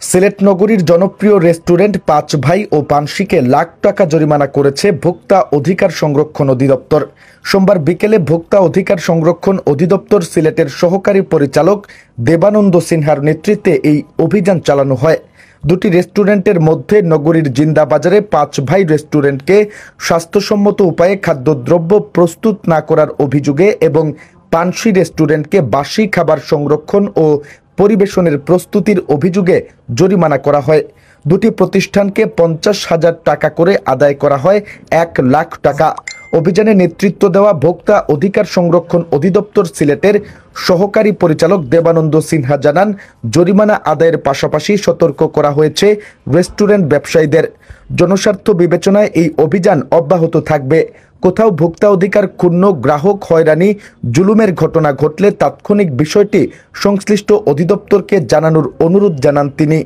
সিলেট নগরীর জনপ্রিয় রেস্টুরেন্ট পাঁচ ভাই ও পানসিকে লাখ টাকা জরিমানা করেছে ভোক্তা অধিকার সংরক্ষণ অধিদপ্তর। সোমবার বিকেলে ভোক্তা অধিকার সংরক্ষণ অধিদপ্তর সিলেটের সহকারী পরিচালক দেবানন্দ সিনহার নেতৃত্বে এই অভিযান চালানো হয়। দুটি রেস্টুরেন্টের মধ্যে নগরীর জিন্দাবাজারে পাঁচ ভাই রেস্টুরেন্টকে স্বাস্থ্যসম্মত উপায়ে খাদ্যদ্রব্য প্রস্তুত না করার অভিযোগে এবং পানসি রেস্টুরেন্টকে বাসি খাবার সংরক্ষণ ও পরিবেশনের প্রস্তুতির অভিযোগে জরিমানা করা হয়। দুটি প্রতিষ্ঠানকে 50,000 টাকা করে আদায় করা হয় 1 লাখ টাকা। অভিযানে নেতৃত্ব দেওয়া ভোক্তা অধিকার সংরক্ষণ অধিদপ্তর সিলেটের সহকারী পরিচালক দেবানন্দ সিনহা জানান, জরিমানা আদায়ের পাশাপাশি সতর্ক করা হয়েছে রেস্টুরেন্ট ব্যবসায়ীদের। জনস্বার্থ বিবেচনায় এই অভিযান অব্যাহত থাকবে। কোথাও ভোক্তা অধিকার ক্ষুণ্ণ, গ্রাহক হয়রানি, জুলুমের ঘটনা ঘটলে তাৎক্ষণিক বিষয়টি সংশ্লিষ্ট অধিদপ্তরকে জানানোর অনুরোধ জানান তিনি।